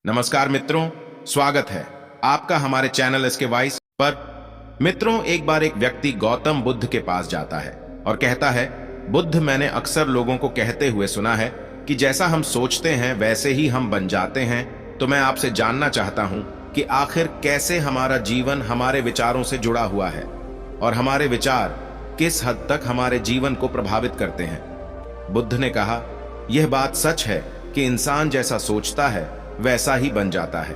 नमस्कार मित्रों, स्वागत है आपका हमारे चैनल एसके वॉइस पर। मित्रों, एक बार एक व्यक्ति गौतम बुद्ध के पास जाता है और कहता है, बुद्ध, मैंने अक्सर लोगों को कहते हुए सुना है कि जैसा हम सोचते हैं वैसे ही हम बन जाते हैं। तो मैं आपसे जानना चाहता हूं कि आखिर कैसे हमारा जीवन हमारे विचारों से जुड़ा हुआ है और हमारे विचार किस हद तक हमारे जीवन को प्रभावित करते हैं। बुद्ध ने कहा, यह बात सच है कि इंसान जैसा सोचता है वैसा ही बन जाता है।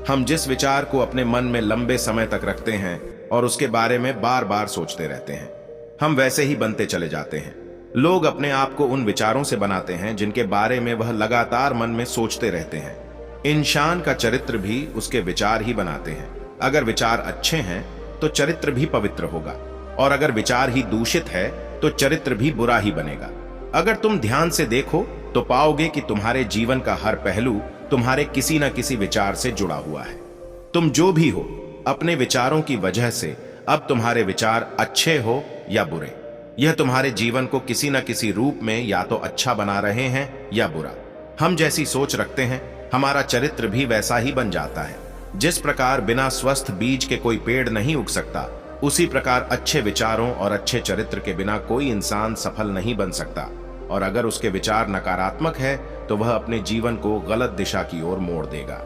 हम जिस विचार को अपने मन में लंबे समय तक रखते हैं और उसके बारे में बार बार सोचते रहते हैं, हम वैसे ही बनते चले जाते हैं। लोग अपने आप को उन विचारों से बनाते हैं जिनके बारे में वह लगातार मन में सोचते रहते हैं। इंसान का चरित्र भी उसके विचार ही बनाते हैं। अगर विचार अच्छे हैं तो चरित्र भी पवित्र होगा, और अगर विचार ही दूषित है तो चरित्र भी बुरा ही बनेगा। अगर तुम ध्यान से देखो तो पाओगे कि तुम्हारे जीवन का हर पहलू तुम्हारे किसी न किसी विचार से जुड़ा हुआ है। तुम जो भी हो, अपने विचारों की वजह से अब तुम्हारे विचार अच्छे हो या बुरे, यह तुम्हारे जीवन को किसी न किसी रूप में या तो अच्छा बना रहे हैं या बुरा। हम जैसी सोच रखते हैं हमारा चरित्र भी वैसा ही बन जाता है। जिस प्रकार बिना स्वस्थ बीज के कोई पेड़ नहीं उग सकता, उसी प्रकार अच्छे विचारों और अच्छे चरित्र के बिना कोई इंसान सफल नहीं बन सकता। और अगर उसके विचार नकारात्मक है तो वह अपने जीवन को गलत दिशा की ओर मोड़ देगा।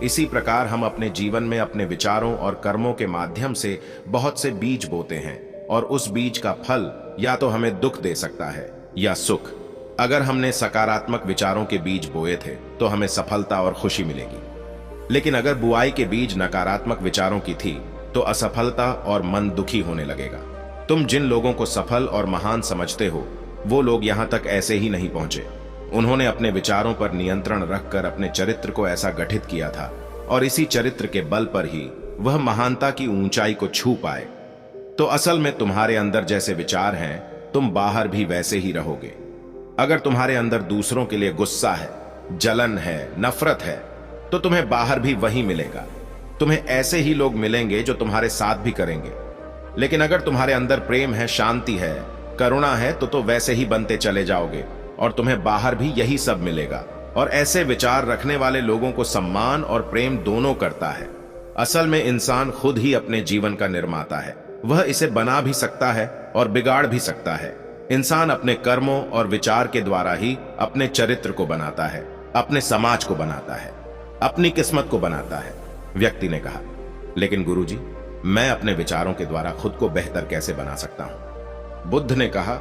इसी प्रकार हम अपने जीवन में अपने विचारों और कर्मों के माध्यम से बहुत से बीज बोते हैं, और उस बीज का फल या तो हमें दुख दे सकता है या सुख। अगर हमने सकारात्मक विचारों के बीज बोए थे तो हमें सफलता और खुशी मिलेगी, लेकिन अगर बुआई के बीज नकारात्मक विचारों की थी तो असफलता और मन दुखी होने लगेगा। तुम जिन लोगों को सफल और महान समझते हो, वो लोग यहां तक ऐसे ही नहीं पहुंचे। उन्होंने अपने विचारों पर नियंत्रण रखकर अपने चरित्र को ऐसा गठित किया था, और इसी चरित्र के बल पर ही वह महानता की ऊंचाई को छू पाए। तो असल में तुम्हारे अंदर जैसे विचार हैं, तुम बाहर भी वैसे ही रहोगे। अगर तुम्हारे अंदर दूसरों के लिए गुस्सा है, जलन है, नफरत है, तो तुम्हें बाहर भी वही मिलेगा। तुम्हें ऐसे ही लोग मिलेंगे जो तुम्हारे साथ भी करेंगे। लेकिन अगर तुम्हारे अंदर प्रेम है, शांति है, करुणा है, तो वैसे ही बनते चले जाओगे और तुम्हें बाहर भी यही सब मिलेगा। और ऐसे विचार रखने वाले लोगों को सम्मान और प्रेम दोनों करता है। असल में इंसान खुद ही अपने जीवन का निर्माता है। वह इसे बना भी सकता है और बिगाड़ भी सकता है। इंसान अपने कर्मों और विचार के द्वारा ही अपने चरित्र को बनाता है, अपने समाज को बनाता है, अपनी किस्मत को बनाता है। व्यक्ति ने कहा, लेकिन गुरुजी, मैं अपने विचारों के द्वारा खुद को बेहतर कैसे बना सकता हूं? बुद्ध ने कहा,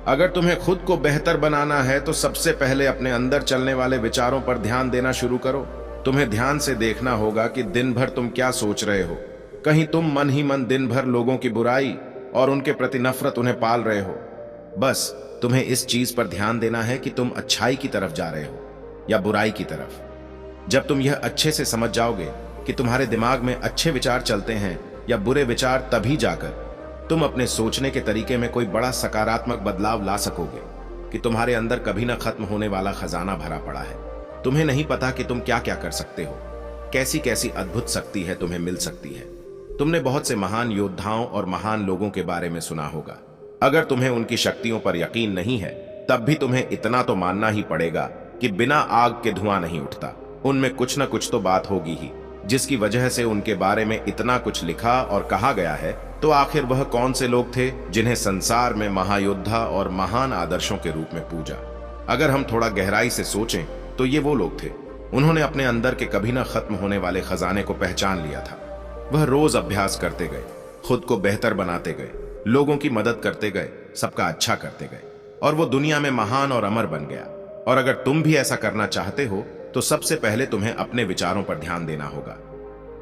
अगर तुम्हें खुद को बेहतर बनाना है तो सबसे पहले अपने अंदर चलने वाले विचारों पर ध्यान देना शुरू करो। तुम्हें ध्यान से देखना होगा कि दिन भर तुम क्या सोच रहे हो। कहीं तुम मन ही मन दिन भर लोगों की बुराई और उनके प्रति नफरत उन्हें पाल रहे हो। बस तुम्हें इस चीज पर ध्यान देना है कि तुम अच्छाई की तरफ जा रहे हो या बुराई की तरफ। जब तुम यह अच्छे से समझ जाओगे कि तुम्हारे दिमाग में अच्छे विचार चलते हैं या बुरे विचार, तभी जाकर तुम अपने सोचने के तरीके में कोई बड़ा सकारात्मक बदलाव ला सकोगे कि तुम्हारे अंदर कभी न खत्म होने वाला खजाना भरा पड़ा है। तुम्हें नहीं पता कि तुम क्या क्या कर सकते हो, कैसी कैसी अद्भुत शक्ति है तुम्हें मिल सकती है। तुमने बहुत से महान योद्धाओं और महान लोगों के बारे में सुना होगा। अगर तुम्हें उनकी शक्तियों पर यकीन नहीं है, तब भी तुम्हें इतना तो मानना ही पड़ेगा कि बिना आग के धुआं नहीं उठता। उनमें कुछ न कुछ तो बात होगी ही, जिसकी वजह से उनके बारे में इतना कुछ लिखा और कहा गया है। तो आखिर वह कौन से लोग थे जिन्हें संसार में महायोद्धा और महान आदर्शों के रूप में पूजा? अगर हम थोड़ा गहराई से सोचें तो ये वो लोग थे। उन्होंने अपने अंदर के कभी न खत्म होने वाले खजाने को पहचान लिया था। वह रोज अभ्यास करते गए, खुद को बेहतर बनाते गए, लोगों की मदद करते गए, सबका अच्छा करते गए, और वो दुनिया में महान और अमर बन गया। और अगर तुम भी ऐसा करना चाहते हो तो सबसे पहले तुम्हें अपने विचारों पर ध्यान देना होगा।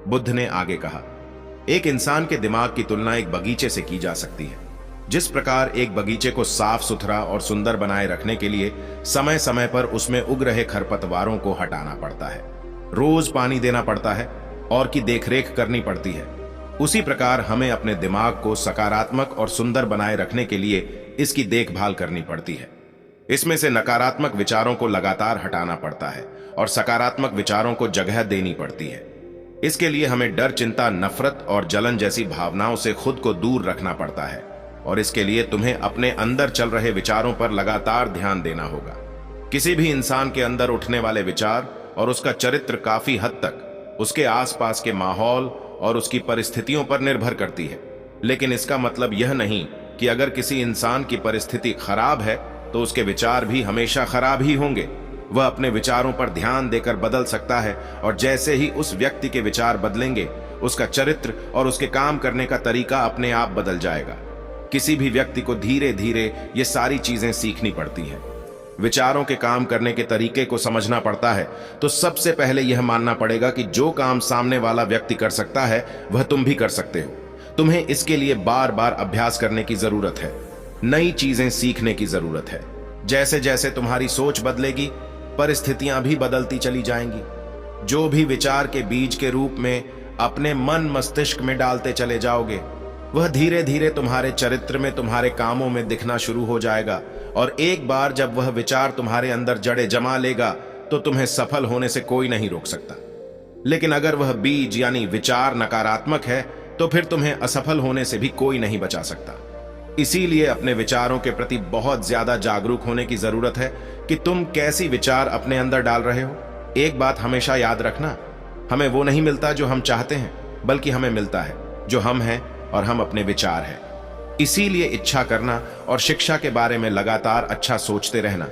बुद्ध ने आगे कहा, एक इंसान के दिमाग की तुलना एक बगीचे से की जा सकती है। जिस प्रकार एक बगीचे को साफ सुथरा और सुंदर बनाए रखने के लिए समय समय पर उसमें उग रहे खरपतवारों को हटाना पड़ता है, रोज पानी देना पड़ता है और की देखरेख करनी पड़ती है, उसी प्रकार हमें अपने दिमाग को सकारात्मक और सुंदर बनाए रखने के लिए इसकी देखभाल करनी पड़ती है। इसमें से नकारात्मक विचारों को लगातार हटाना पड़ता है और सकारात्मक विचारों को जगह देनी पड़ती है। इसके लिए हमें डर, चिंता, नफरत और जलन जैसी भावनाओं से खुद को दूर रखना पड़ता है, और इसके लिए तुम्हें अपने अंदर चल रहे विचारों पर लगातार ध्यान देना होगा। किसी भी इंसान के अंदर उठने वाले विचार और उसका चरित्र काफी हद तक उसके आसपास के माहौल और उसकी परिस्थितियों पर निर्भर करती है। लेकिन इसका मतलब यह नहीं कि अगर किसी इंसान की परिस्थिति खराब है तो उसके विचार भी हमेशा खराब ही होंगे। वह अपने विचारों पर ध्यान देकर बदल सकता है, और जैसे ही उस व्यक्ति के विचार बदलेंगे, उसका चरित्र और उसके काम करने का तरीका अपने आप बदल जाएगा। किसी भी व्यक्ति को धीरे धीरे ये सारी चीजें सीखनी पड़ती हैं। विचारों के काम करने के तरीके को समझना पड़ता है तो सबसे पहले यह मानना पड़ेगा कि जो काम सामने वाला व्यक्ति कर सकता है वह तुम भी कर सकते हो। तुम्हें इसके लिए बार बार अभ्यास करने की जरूरत है, नई चीजें सीखने की जरूरत है। जैसे जैसे तुम्हारी सोच बदलेगी, परिस्थितियां भी बदलती चली जाएंगी। जो भी विचार के बीज के रूप में अपने मन मस्तिष्क में डालते चले जाओगे, वह धीरे धीरे तुम्हारे चरित्र में, तुम्हारे कामों में दिखना शुरू हो जाएगा। और एक बार जब वह विचार तुम्हारे अंदर जड़ें जमा लेगा तो तुम्हें सफल होने से कोई नहीं रोक सकता। लेकिन अगर वह बीज यानी विचार नकारात्मक है तो फिर तुम्हें असफल होने से भी कोई नहीं बचा सकता। इसीलिए अपने विचारों के प्रति बहुत ज्यादा जागरूक होने की जरूरत है कि तुम कैसी विचार अपने अंदर डाल रहे हो। एक बात हमेशा याद रखना, हमें वो नहीं मिलता जो हम चाहते हैं, बल्कि हमें मिलता है जो हम हैं और हम अपने विचार हैं। इसीलिए इच्छा करना और शिक्षा के बारे में लगातार अच्छा सोचते रहना,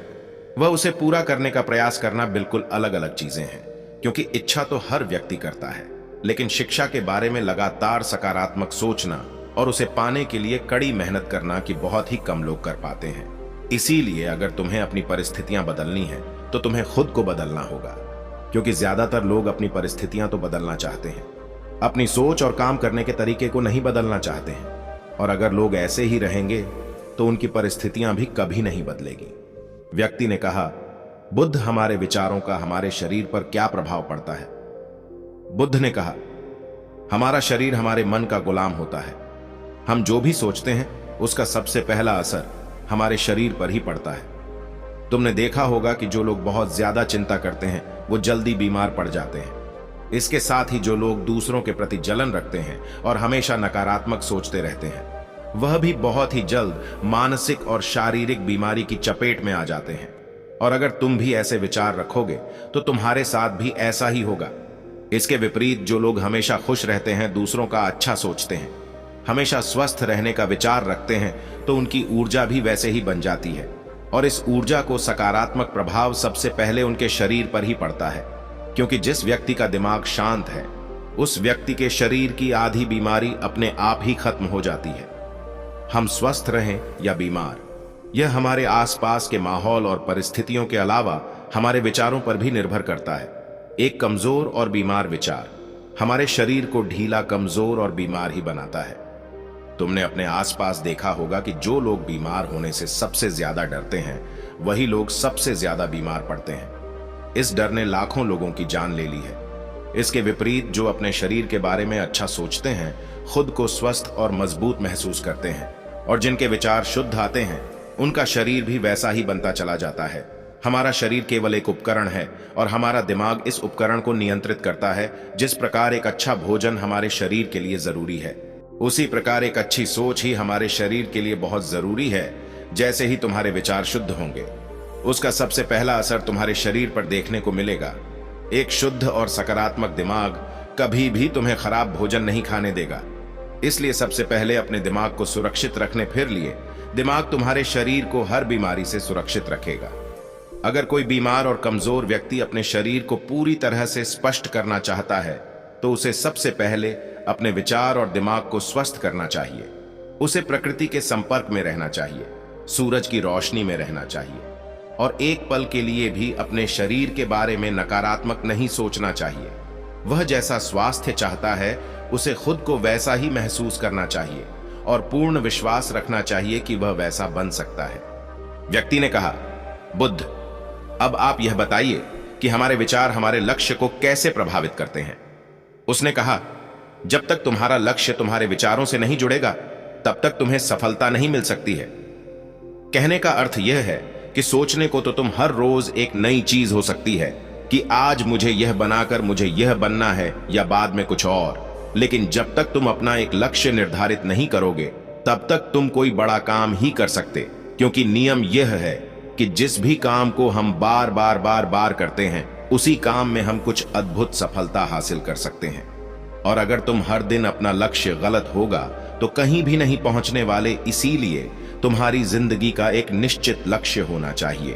वह उसे पूरा करने का प्रयास करना बिल्कुल अलग अलग चीजें हैं। क्योंकि इच्छा तो हर व्यक्ति करता है, लेकिन शिक्षा के बारे में लगातार सकारात्मक सोचना और उसे पाने के लिए कड़ी मेहनत करना कि बहुत ही कम लोग कर पाते हैं। इसीलिए अगर तुम्हें अपनी परिस्थितियां बदलनी है तो तुम्हें खुद को बदलना होगा, क्योंकि ज्यादातर लोग अपनी परिस्थितियां तो बदलना चाहते हैं, अपनी सोच और काम करने के तरीके को नहीं बदलना चाहते हैं। और अगर लोग ऐसे ही रहेंगे तो उनकी परिस्थितियां भी कभी नहीं बदलेगी। व्यक्ति ने कहा, बुद्ध, हमारे विचारों का हमारे शरीर पर क्या प्रभाव पड़ता है? बुद्ध ने कहा, हमारा शरीर हमारे मन का गुलाम होता है। हम जो भी सोचते हैं उसका सबसे पहला असर हमारे शरीर पर ही पड़ता है। तुमने देखा होगा कि जो लोग बहुत ज्यादा चिंता करते हैं वो जल्दी बीमार पड़ जाते हैं। इसके साथ ही जो लोग दूसरों के प्रति जलन रखते हैं और हमेशा नकारात्मक सोचते रहते हैं, वह भी बहुत ही जल्द मानसिक और शारीरिक बीमारी की चपेट में आ जाते हैं। और अगर तुम भी ऐसे विचार रखोगे तो तुम्हारे साथ भी ऐसा ही होगा। इसके विपरीत जो लोग हमेशा खुश रहते हैं, दूसरों का अच्छा सोचते हैं, हमेशा स्वस्थ रहने का विचार रखते हैं, तो उनकी ऊर्जा भी वैसे ही बन जाती है। और इस ऊर्जा को सकारात्मक प्रभाव सबसे पहले उनके शरीर पर ही पड़ता है। क्योंकि जिस व्यक्ति का दिमाग शांत है, उस व्यक्ति के शरीर की आधी बीमारी अपने आप ही खत्म हो जाती है। हम स्वस्थ रहें या बीमार, यह हमारे आसपास के माहौल और परिस्थितियों के अलावा हमारे विचारों पर भी निर्भर करता है। एक कमजोर और बीमार विचार हमारे शरीर को ढीला, कमजोर और बीमार ही बनाता है। तुमने अपने आसपास देखा होगा कि जो लोग बीमार होने से सबसे ज्यादा डरते हैं, वही लोग सबसे ज्यादा बीमार पड़ते हैं। इस डर ने लाखों लोगों की जान ले ली है। इसके विपरीत जो अपने शरीर के बारे में अच्छा सोचते हैं, खुद को स्वस्थ और मजबूत महसूस करते हैं, और जिनके विचार शुद्ध आते हैं, उनका शरीर भी वैसा ही बनता चला जाता है। हमारा शरीर केवल एक उपकरण है और हमारा दिमाग इस उपकरण को नियंत्रित करता है। जिस प्रकार एक अच्छा भोजन हमारे शरीर के लिए जरूरी है, उसी प्रकार एक अच्छी सोच ही हमारे शरीर के लिए बहुत जरूरी है। जैसे ही तुम्हारे विचार शुद्ध होंगे, उसका सबसे पहला असर तुम्हारे शरीर पर देखने को मिलेगा। एक शुद्ध और सकारात्मक दिमाग कभी भी तुम्हें खराब भोजन नहीं खाने देगा। इसलिए सबसे पहले अपने दिमाग को सुरक्षित रखने फिर लिए दिमाग तुम्हारे शरीर को हर बीमारी से सुरक्षित रखेगा। अगर कोई बीमार और कमजोर व्यक्ति अपने शरीर को पूरी तरह से स्पष्ट करना चाहता है, तो उसे सबसे पहले अपने विचार और दिमाग को स्वस्थ करना चाहिए। उसे प्रकृति के संपर्क में रहना चाहिए, सूरज की रोशनी में रहना चाहिए, और एक पल के लिए भी अपने शरीर के बारे में नकारात्मक नहीं सोचना चाहिए। वह जैसा स्वास्थ्य चाहता है, उसे खुद को वैसा ही महसूस करना चाहिए और पूर्ण विश्वास रखना चाहिए कि वह वैसा बन सकता है। व्यक्ति ने कहा, बुद्ध, अब आप यह बताइए कि हमारे विचार हमारे लक्ष्य को कैसे प्रभावित करते हैं। उसने कहा, जब तक तुम्हारा लक्ष्य तुम्हारे विचारों से नहीं जुड़ेगा, तब तक तुम्हें सफलता नहीं मिल सकती है। कहने का अर्थ यह है कि सोचने को तो तुम हर रोज एक नई चीज हो सकती है कि आज मुझे यह बनाकर मुझे यह बनना है, या बाद में कुछ और। लेकिन जब तक तुम अपना एक लक्ष्य निर्धारित नहीं करोगे, तब तक तुम कोई बड़ा काम ही कर सकते। क्योंकि नियम यह है कि जिस भी काम को हम बार बार करते हैं, उसी काम में हम कुछ अद्भुत सफलता हासिल कर सकते हैं। और अगर तुम हर दिन अपना लक्ष्य गलत होगा तो कहीं भी नहीं पहुंचने वाले। इसीलिए तुम्हारी जिंदगी का एक निश्चित लक्ष्य होना चाहिए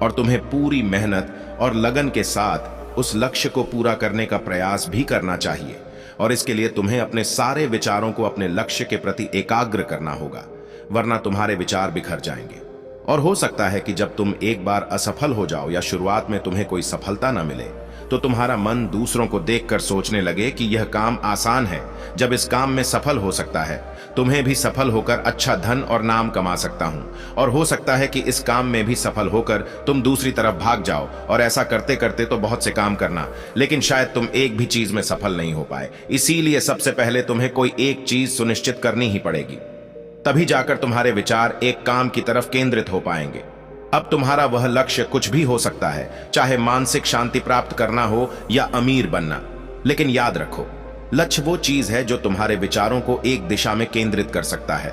और तुम्हें पूरी मेहनत और लगन के साथ उस लक्ष्य को पूरा करने का प्रयास भी करना चाहिए। और इसके लिए तुम्हें अपने सारे विचारों को अपने लक्ष्य के प्रति एकाग्र करना होगा, वरना तुम्हारे विचार बिखर जाएंगे। और हो सकता है कि जब तुम एक बार असफल हो जाओ या शुरुआत में तुम्हें कोई सफलता न मिले तो तुम्हारा मन दूसरों को देखकर सोचने लगे कि यह काम आसान है, जब इस काम में सफल हो सकता है तुम्हें भी सफल होकर अच्छा धन और नाम कमा सकता हूं। और हो सकता है कि इस काम में भी सफल होकर तुम दूसरी तरफ भाग जाओ और ऐसा करते करते तो बहुत से काम करना, लेकिन शायद तुम एक भी चीज में सफल नहीं हो पाए। इसीलिए सबसे पहले तुम्हें कोई एक चीज सुनिश्चित करनी ही पड़ेगी, तभी जाकर तुम्हारे विचार एक काम की तरफ केंद्रित हो पाएंगे। अब तुम्हारा वह लक्ष्य कुछ भी हो सकता है, चाहे मानसिक शांति प्राप्त करना हो या अमीर बनना, लेकिन याद रखो लक्ष्य वो चीज है जो तुम्हारे विचारों को एक दिशा में केंद्रित कर सकता है।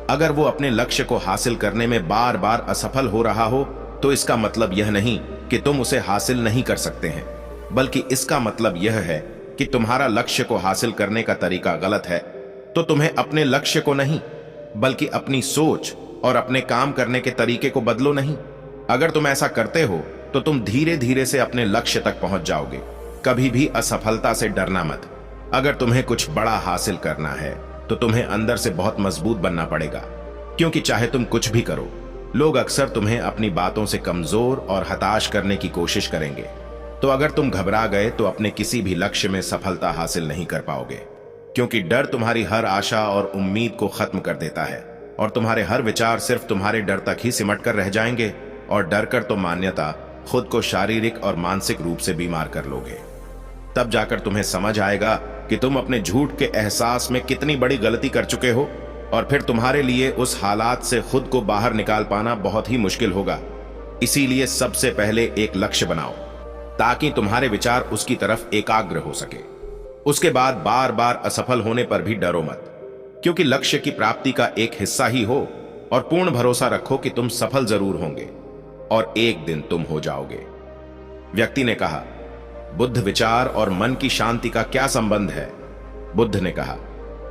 अगर वो अपने लक्ष्य को हासिल करने में बार बार असफल हो रहा हो तो इसका मतलब यह नहीं कि तुम उसे हासिल नहीं कर सकते हैं, बल्कि इसका मतलब यह है कि तुम्हारा लक्ष्य को हासिल करने का तरीका गलत है। तो तुम्हें अपने लक्ष्य को नहीं बल्कि अपनी सोच और अपने काम करने के तरीके को बदलो नहीं। अगर तुम ऐसा करते हो तो तुम धीरे धीरे से अपने लक्ष्य तक पहुंच जाओगे। कभी भी असफलता से डरना मत। अगर तुम्हें कुछ बड़ा हासिल करना है तो तुम्हें अंदर से बहुत मजबूत बनना पड़ेगा, क्योंकि चाहे तुम कुछ भी करो लोग अक्सर तुम्हें अपनी बातों से कमजोर और हताश करने की कोशिश करेंगे। तो अगर तुम घबरा गए तो अपने किसी भी लक्ष्य में सफलता हासिल नहीं कर पाओगे, क्योंकि डर तुम्हारी हर आशा और उम्मीद को खत्म कर देता है और तुम्हारे हर विचार सिर्फ तुम्हारे डर तक ही सिमट कर रह जाएंगे। और डर कर तो मान्यता खुद को शारीरिक और मानसिक रूप से बीमार कर लोगे। तब जाकर तुम्हें समझ आएगा कि तुम अपने झूठ के एहसास में कितनी बड़ी गलती कर चुके हो, और फिर तुम्हारे लिए उस हालात से खुद को बाहर निकाल पाना बहुत ही मुश्किल होगा। इसीलिए सबसे पहले एक लक्ष्य बनाओ ताकि तुम्हारे विचार उसकी तरफ एकाग्र हो सके। उसके बाद बार बार असफल होने पर भी डरो मत, क्योंकि लक्ष्य की प्राप्ति का एक हिस्सा ही हो। और पूर्ण भरोसा रखो कि तुम सफल जरूर होंगे और एक दिन तुम हो जाओगे। व्यक्ति ने कहा, बुद्ध विचार और मन की शांति का क्या संबंध है? बुद्ध ने कहा,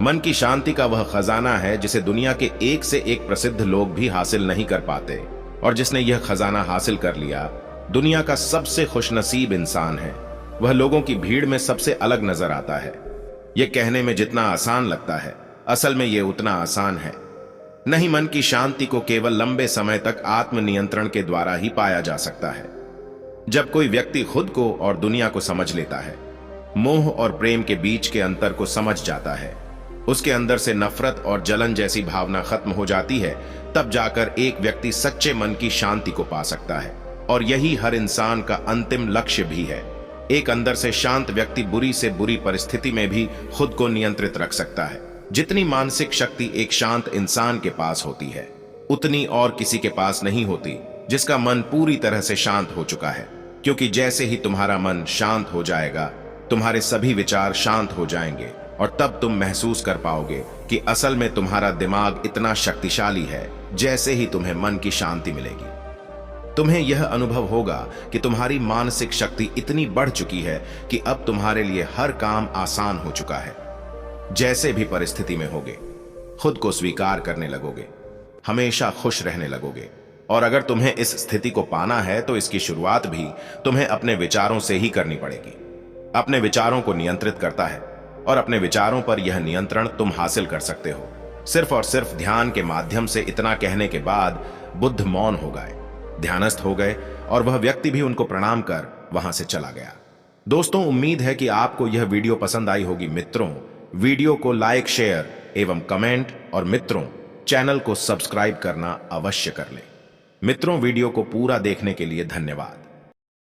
मन की शांति का वह खजाना है जिसे दुनिया के एक से एक प्रसिद्ध लोग भी हासिल नहीं कर पाते, और जिसने यह खजाना हासिल कर लिया दुनिया का सबसे खुशनसीब इंसान है। वह लोगों की भीड़ में सबसे अलग नजर आता है। यह कहने में जितना आसान लगता है, असल में यह उतना आसान है नहीं। मन की शांति को केवल लंबे समय तक आत्मनियंत्रण के द्वारा ही पाया जा सकता है। जब कोई व्यक्ति खुद को और दुनिया को समझ लेता है, मोह और प्रेम के बीच के अंतर को समझ जाता है, उसके अंदर से नफरत और जलन जैसी भावना खत्म हो जाती है, तब जाकर एक व्यक्ति सच्चे मन की शांति को पा सकता है। और यही हर इंसान का अंतिम लक्ष्य भी है। एक अंदर से शांत व्यक्ति बुरी से बुरी परिस्थिति में भी खुद को नियंत्रित रख सकता है। जितनी मानसिक शक्ति एक शांत इंसान के पास होती है, उतनी और किसी के पास नहीं होती जिसका मन पूरी तरह से शांत हो चुका है। क्योंकि जैसे ही तुम्हारा मन शांत हो जाएगा, तुम्हारे सभी विचार शांत हो जाएंगे, और तब तुम महसूस कर पाओगे कि असल में तुम्हारा दिमाग इतना शक्तिशाली है जैसे ही तुम्हें मन की शांति मिलेगी। तुम्हें यह अनुभव होगा कि तुम्हारी मानसिक शक्ति इतनी बढ़ चुकी है कि अब तुम्हारे लिए हर काम आसान हो चुका है। जैसे भी परिस्थिति में होगे, खुद को स्वीकार करने लगोगे, हमेशा खुश रहने लगोगे। और अगर तुम्हें इस स्थिति को पाना है तो इसकी शुरुआत भी तुम्हें अपने विचारों से ही करनी पड़ेगी। अपने विचारों को नियंत्रित करता है, और अपने विचारों पर यह नियंत्रण तुम हासिल कर सकते हो सिर्फ और सिर्फ ध्यान के माध्यम से। इतना कहने के बाद बुद्ध मौन हो गए, ध्यानस्थ हो गए, और वह व्यक्ति भी उनको प्रणाम कर वहां से चला गया। दोस्तों, उम्मीद है कि आपको यह वीडियो पसंद आई होगी। मित्रों, वीडियो को लाइक, शेयर एवं कमेंट, और मित्रों चैनल को सब्सक्राइब करना अवश्य कर लें। मित्रों, वीडियो को पूरा देखने के लिए धन्यवाद।